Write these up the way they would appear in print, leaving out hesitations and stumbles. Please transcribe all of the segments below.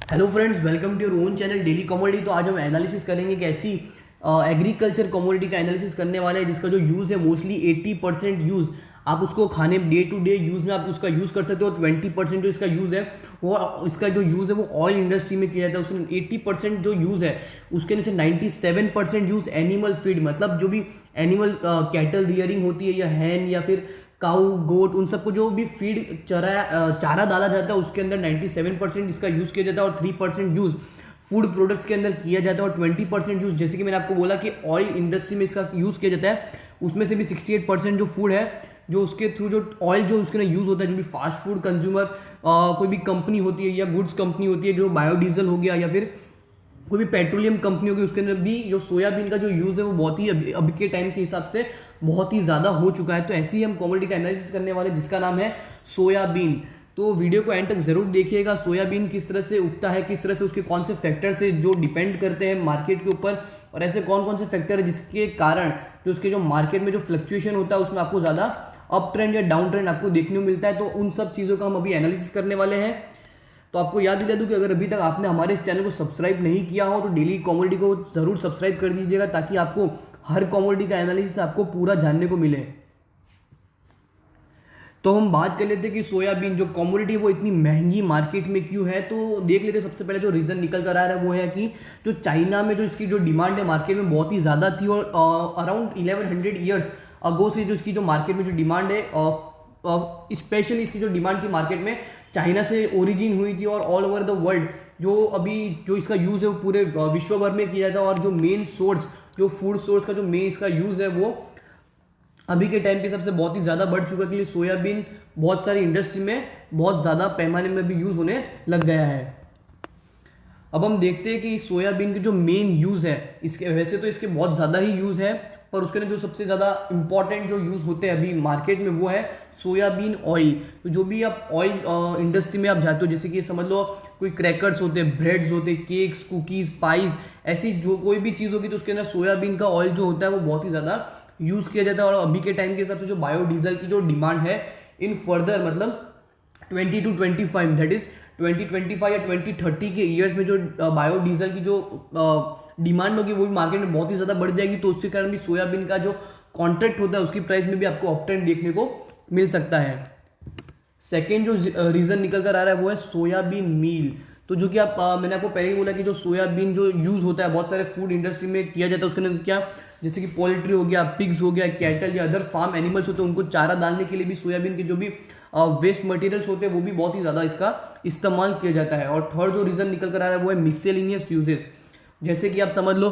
Hello friends, welcome to your own channel daily commodity. तो आज हम एनालिसिस करेंगे कि ऐसी एग्रीकल्चर कमोडिटी का एनालिसिस करने वाले हैं जिसका जो यूज़ है मोस्टली 80% यूज़ आप उसको खाने डे टू डे यूज़ में आप उसका यूज़ कर सकते हो। 20% जो इसका यूज़ है वो इसका जो यूज़ है वो ऑयल इंडस्ट्री में किया जाता है। उसके 80% जो यूज़ है उसके अंदर से 97% यूज़ एनिमल फीड, मतलब जो भी एनिमल कैटल रियरिंग होती है या हैन या फिर काऊ गोट, उन सबको जो भी फीड चारा डाला जाता है उसके अंदर 97% इसका यूज़ किया जाता है और 3% यूज़ फूड प्रोडक्ट्स के अंदर किया जाता है और 20% यूज़, जैसे कि मैंने आपको बोला कि ऑयल इंडस्ट्री में इसका यूज़ किया जाता है, उसमें से भी 68% जो फूड है जो उसके थ्रू जो ऑयल जो उसके अंदर यूज़ होता है, जो भी फास्ट फूड कंज्यूमर कोई भी कंपनी होती है या गुड्स कंपनी होती है, जो बायोडीजल हो गया या फिर कोई भी पेट्रोलियम कंपनी होगी, उसके अंदर भी जो सोयाबीन का जो यूज़ है वो बहुत ही अभी के टाइम के हिसाब से बहुत ही ज़्यादा हो चुका है। तो ऐसे ही हम कमोडिटी का एनालिसिस करने वाले जिसका नाम है सोयाबीन। तो वीडियो को एंड तक जरूर देखिएगा। सोयाबीन किस तरह से उगता है, किस तरह से उसके कौन से फैक्टर से जो डिपेंड करते हैं मार्केट के ऊपर, और ऐसे कौन कौन से फैक्टर है जिसके कारण जो उसके जो मार्केट में जो फ्लक्चुएशन होता है उसमें आपको ज़्यादा अप ट्रेंड या डाउन ट्रेंड आपको देखने को मिलता है। तो उन सब चीज़ों का हम अभी एनालिसिस करने वाले हैं। तो आपको याद दिला दूं कि अगर अभी तक आपने हमारे इस चैनल को सब्सक्राइब नहीं किया हो तो डेली कॉमोडिटी को ज़रूर सब्सक्राइब कर दीजिएगा ताकि आपको हर कॉमोडिटी का एनालिसिस आपको पूरा जानने को मिले। तो हम बात कर लेते हैं कि सोयाबीन जो कॉमोडिटी है वो इतनी महंगी मार्केट में क्यों है। तो देख लेते हैं, सबसे पहले जो रीज़न निकल कर आ रहा है वो है कि जो चाइना में जो इसकी जो डिमांड है मार्केट में बहुत ही ज़्यादा थी और अराउंड 1100 ईयर्स अगो से जो इसकी जो मार्केट में जो डिमांड है, स्पेशली इसकी जो डिमांड थी मार्केट में चाइना से ओरिजिन हुई थी और ऑल ओवर द वर्ल्ड जो अभी जो इसका यूज़ है वो पूरे विश्व भर में किया जाता है। और जो मेन सोर्स जो फूड सोर्स का जो मेन इसका यूज़ है वो अभी के टाइम पे सबसे बहुत ही ज़्यादा बढ़ चुका है, के लिए सोयाबीन बहुत सारी इंडस्ट्री में बहुत ज़्यादा पैमाने में भी यूज़ होने लग गया है। अब हम देखते हैं कि सोयाबीन के जो मेन यूज़ है, इसके वैसे तो इसके बहुत ज़्यादा ही यूज़ है, पर उसके लिए जो सबसे ज़्यादा इंपॉर्टेंट जो यूज़ होते हैं अभी मार्केट में वो है सोयाबीन ऑयल। तो जो भी आप ऑयल इंडस्ट्री में आप जाते हो, जैसे कि समझ लो कोई क्रैकर्स होते हैं, ब्रेड्स होते हैं, केक्स, कुकीज़, पाइज, ऐसी जो कोई भी चीज़ होगी तो उसके अंदर सोयाबीन का ऑयल जो होता है वो बहुत ही ज़्यादा यूज़ किया जाता है। और अभी के टाइम के हिसाब से जो बायोडीजल की जो डिमांड है इन फर्दर मतलब 20 to 25 दैट इज 2025 या 2030 के ईयर्स में जो बायोडीजल की जो डिमांड होगी वो भी मार्केट में बहुत ही ज़्यादा बढ़ जाएगी। तो उसके कारण भी सोयाबीन का जो कॉन्ट्रैक्ट होता है उसकी प्राइस में भी आपको अपट्रेंड देखने को मिल सकता है। सेकेंड जो रीज़न निकल कर आ रहा है वो है सोयाबीन मील। तो जो कि मैंने आपको पहले ही बोला कि जो सोयाबीन जो यूज़ होता है बहुत सारे फूड इंडस्ट्री में किया जाता है, उसके अंदर क्या जैसे कि पोल्ट्री हो गया, पिग्स हो गया, कैटल या अदर फार्म एनिमल्स होते हैं, उनको चारा डालने के लिए भी सोयाबीन के जो भी वेस्ट मटेरियल्स होते हैं वो भी बहुत ही ज़्यादा इसका इस्तेमाल किया जाता है। और थर्ड जो रीज़न निकल कर आ रहा है वो है मिससेलेनियस यूजेस, जैसे कि आप समझ लो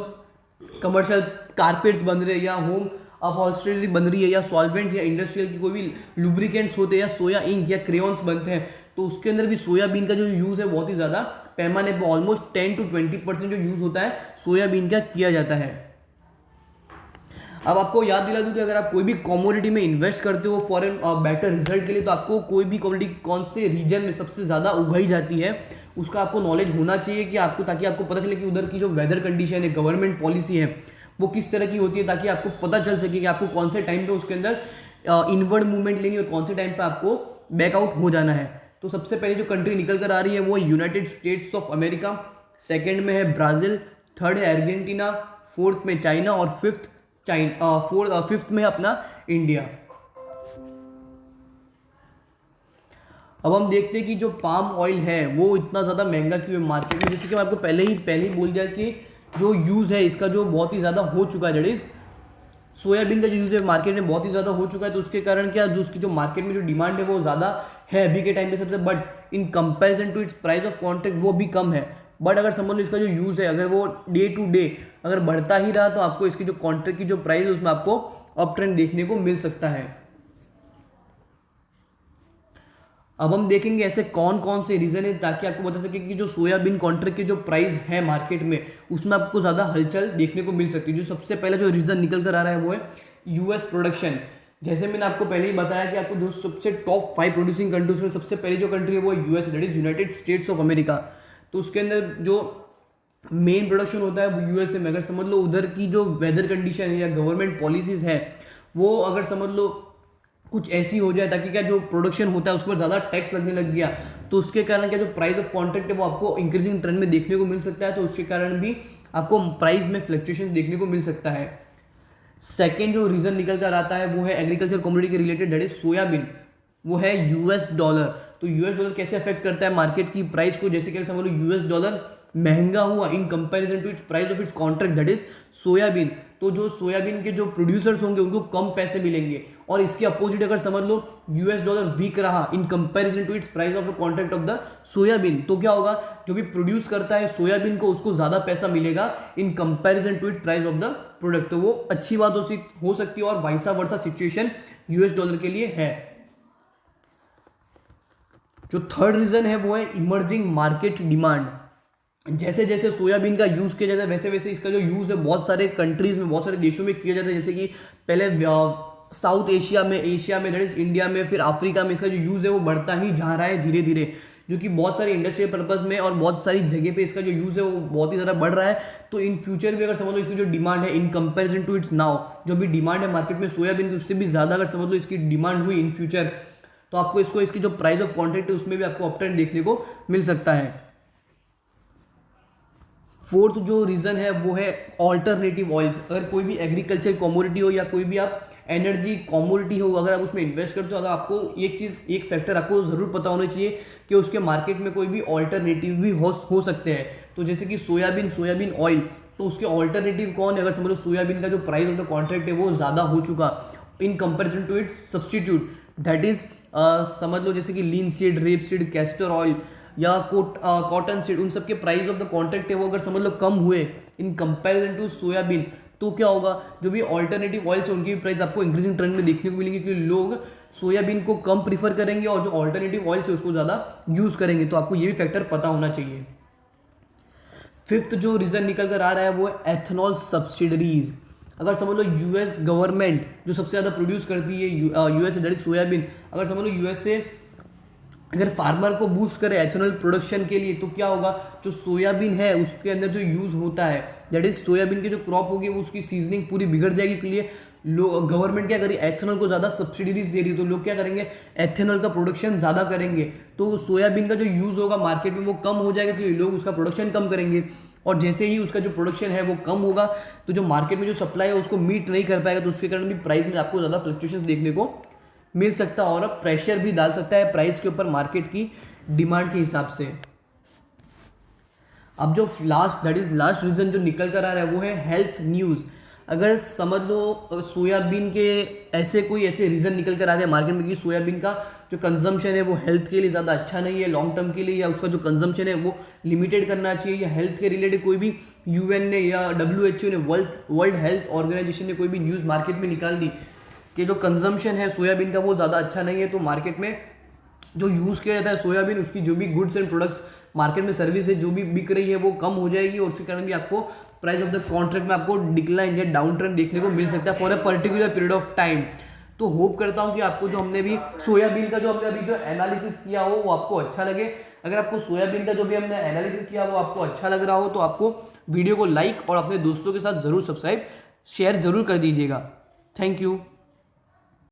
कमर्शियल कारपेट्स बन रहे हैं या होम अपहोल्स्ट्री बन रही है या सॉल्वेंट्स या इंडस्ट्रियल की कोई भी लुब्रिकेंट्स होते हैं या सोया इंक या क्रेयॉन्स बनते हैं, तो उसके अंदर भी सोयाबीन का जो यूज़ है बहुत ही ज़्यादा पैमाने पर ऑलमोस्ट 10 to 20% जो यूज़ होता है सोयाबीन का किया जाता है। अब आपको याद दिला दूं कि अगर आप कोई भी कमोडिटी में इन्वेस्ट करते हो फॉर एन बेटर रिजल्ट के लिए, तो आपको कोई भी कमोडिटी कौन से रीजन में सबसे ज़्यादा उगाई जाती है उसका आपको नॉलेज होना चाहिए कि आपको, ताकि आपको पता चले कि उधर की जो वेदर कंडीशन है, गवर्नमेंट पॉलिसी है वो किस तरह की होती है, ताकि आपको पता चल सके कि आपको कौन से टाइम पे उसके अंदर इनवर्ड मूवमेंट लेनी है और कौन से टाइम पे आपको बैकआउट हो जाना है। तो सबसे पहले जो कंट्री निकल कर आ रही है वो है United states of America, second में है ब्राज़ील, थर्ड है अर्जेंटीना, फोर्थ में चाइना और फिफ्थ में अपना इंडिया। अब हम देखते हैं कि जो पाम ऑयल है वो इतना ज़्यादा महंगा क्यों है मार्केट में। जैसे कि मैं आपको पहले ही बोल दिया कि जो यूज़ है इसका जो बहुत ही ज़्यादा हो चुका है, दैट इज सोयाबीन का जो यूज़ है मार्केट में बहुत ही ज़्यादा हो चुका है। तो उसके कारण क्या जो उसकी जो मार्केट में जो डिमांड है वो ज़्यादा है अभी के टाइम पे सबसे, but in comparison to its price of contract वो भी कम है। बट अगर समझ लो इसका जो यूज़ है अगर वो डे टू डे अगर बढ़ता ही रहा तो आपको इसकी जो कॉन्ट्रैक्ट की जो प्राइस है उसमें आपको अप ट्रेंड देखने को मिल सकता है। अब हम देखेंगे ऐसे कौन कौन से रीज़न है ताकि आपको बता सके कि जो सोयाबीन कॉन्ट्रैक्ट की जो प्राइस है मार्केट में उसमें आपको ज़्यादा हलचल देखने को मिल सकती है। जो सबसे पहला जो रीज़न निकल कर आ रहा है वो है यूएस प्रोडक्शन। जैसे मैंने आपको पहले ही बताया कि आपको जो सबसे टॉप 5 प्रोड्यूसिंग कंट्रीज में सबसे पहली जो कंट्री है वो US, that is United states of America. तो उसके अंदर जो मेन प्रोडक्शन होता है वो यूएसए में। अगर समझ लो उधर की जो वेदर कंडीशन है या गवर्नमेंट पॉलिसीज़ है वो अगर समझ लो कुछ ऐसी हो जाए ताकि क्या जो प्रोडक्शन होता है उस पर ज़्यादा टैक्स लगने लग गया, तो उसके कारण क्या जो प्राइस ऑफ कॉन्ट्रैक्ट है वो आपको इंक्रीजिंग ट्रेंड में देखने को मिल सकता है, तो उसके कारण भी आपको प्राइस में फ्लक्चुएशन देखने को मिल सकता है। सेकेंड जो रीजन निकल कर आता है वो है एग्रीकल्चर कमोडिटी के रिलेटेड, दैट इज सोयाबीन, वो है यूएस डॉलर। तो यूएस डॉलर कैसे अफेक्ट करता है मार्केट की प्राइस को, जैसे कि समझ लो यूएस डॉलर महंगा हुआ in comparison to its price of its contract that is soybean, तो जो सोयाबीन के जो प्रोड्यूसर्स होंगे उनको कम पैसे मिलेंगे। और इसके अपोजिट अगर समझ लो यूएस डॉलर वीक रहा in comparison to its price of the contract of the soybean, तो क्या होगा, जो भी प्रोड्यूस करता है सोयाबीन को उसको ज्यादा पैसा मिलेगा in comparison to it price of the product, तो वो अच्छी बात हो सकती है। और vice versa situation US dollar के लिए है। जो थर्ड रीजन है वो है इमर्जिंग मार्केट डिमांड। जैसे जैसे सोयाबीन का यूज़ किया जाता है वैसे वैसे इसका जो यूज़ है बहुत सारे कंट्रीज़ में, बहुत सारे देशों में किया जाता है, जैसे कि पहले साउथ एशिया में दैट इज इंडिया में, फिर अफ्रीका में इसका जो यूज़ है वो बढ़ता ही जा रहा है धीरे धीरे, जो कि बहुत सारी इंडस्ट्रियल पर्पज़ में और बहुत सारी जगह पे इसका जो यूज़ है वो बहुत ही ज़्यादा बढ़ रहा है। तो इन फ्यूचर भी अगर समझ लो इसकी जो डिमांड है in comparison to its now, जो भी डिमांड है मार्केट में सोयाबीन की उससे भी ज़्यादा अगर समझ लो इसकी डिमांड हुई इन फ्यूचर, तो आपको इसकी जो प्राइस ऑफ कॉन्ट्रैक्ट है उसमें भी आपको अपट्रेंड देखने को मिल सकता है। फोर्थ जो रीज़न है वो है ऑल्टरनेटिव ऑयल्स। अगर कोई भी एग्रीकल्चर कमोडिटी हो या कोई भी आप एनर्जी कमोडिटी हो, अगर आप उसमें इन्वेस्ट करते हो, अगर आपको एक फैक्टर आपको ज़रूर पता होना चाहिए कि उसके मार्केट में कोई भी ऑल्टरनेटिव भी हो सकते हैं। तो जैसे कि सोयाबीन ऑयल, तो उसके ऑल्टरनेटिव कौन है, अगर समझ लो सोयाबीन का जो प्राइस ऑफ द कॉन्ट्रैक्ट है वो ज़्यादा हो चुका in comparison to its substitute, that is समझ लो जैसे कि linseed, rapeseed, castor oil या कॉटन सीड, उन सब के प्राइस ऑफ द कॉन्ट्रैक्ट है वो अगर समझ लो कम हुए इन कंपैरिजन टू सोयाबीन, तो क्या होगा, जो भी ऑल्टरनेटिव ऑयल्स है उनकी भी प्राइस आपको इंक्रीजिंग ट्रेंड में देखने को मिलेंगे, क्योंकि लोग सोयाबीन को कम प्रीफर करेंगे और जो ऑल्टरनेटिव ऑयल्स है उसको ज़्यादा यूज़ करेंगे। तो आपको ये भी फैक्टर पता होना चाहिए। फिफ्थ जो रीज़न निकल कर आ रहा है वो है एथनॉल सब्सिडरीज। अगर समझ लो यूएस गवर्नमेंट जो सबसे ज़्यादा प्रोड्यूस करती है यूएस दैट इज सोयाबीन, अगर समझ लो यूएस से अगर फार्मर को बूस्ट करे एथेनॉल प्रोडक्शन के लिए, तो क्या होगा, जो सोयाबीन है उसके अंदर जो यूज़ होता है दैट इज सोयाबीन की जो क्रॉप होगी वो उसकी सीजनिंग पूरी बिगड़ जाएगी, के लिए गवर्नमेंट क्या करेगी, एथेनॉल को ज़्यादा सब्सिडीज दे रही है, तो लोग क्या करेंगे, एथेनॉल का प्रोडक्शन ज़्यादा करेंगे, तो सोयाबीन का जो यूज़ होगा मार्केट में वो कम हो जाएगा, क्योंकि लोग उसका प्रोडक्शन कम करेंगे। और जैसे ही उसका जो प्रोडक्शन है वो कम होगा तो जो मार्केट में जो सप्लाई है उसको मीट नहीं कर पाएगा, तो उसके कारण भी प्राइस में आपको ज़्यादा फ्लक्चुएशंस देखने को मिल सकता है और अब प्रेशर भी डाल सकता है प्राइस के ऊपर मार्केट की डिमांड के हिसाब से। अब जो लास्ट रीजन जो निकल कर आ रहा है वो है हेल्थ न्यूज़। अगर समझ लो सोयाबीन के ऐसे रीज़न निकल कर आ रहे हैं मार्केट में कि सोयाबीन का जो कंजम्पशन है वो हेल्थ के लिए ज़्यादा अच्छा नहीं है लॉन्ग टर्म के लिए, या उसका जो कंजम्पशन है वो लिमिटेड करना चाहिए, या हेल्थ के रिलेटेड कोई भी यूएन ने या WHO ने वर्ल्ड हेल्थ ऑर्गेनाइजेशन ने कोई भी न्यूज़ मार्केट में निकाल दी कि जो कंजम्पशन है सोयाबीन का वो ज़्यादा अच्छा नहीं है, तो मार्केट में जो यूज़ किया जाता है सोयाबीन उसकी जो भी गुड्स एंड प्रोडक्ट्स मार्केट में सर्विस है जो भी बिक रही है वो कम हो जाएगी, और उसके कारण भी आपको प्राइस ऑफ द कॉन्ट्रैक्ट में आपको डिक्लाइन या डाउन ट्रेंड देखने को मिल सकता है for a particular period of time. तो होप करता हूँ कि आपको जो हमने भी सोयाबीन का जो हमने अभी जो एनालिसिस किया हो वो आपको अच्छा लगे। अगर आपको सोयाबीन का जो भी हमने एनालिसिस किया वो आपको अच्छा लग रहा हो तो आपको वीडियो को लाइक और अपने दोस्तों के साथ ज़रूर सब्सक्राइब शेयर ज़रूर कर दीजिएगा। Thank you.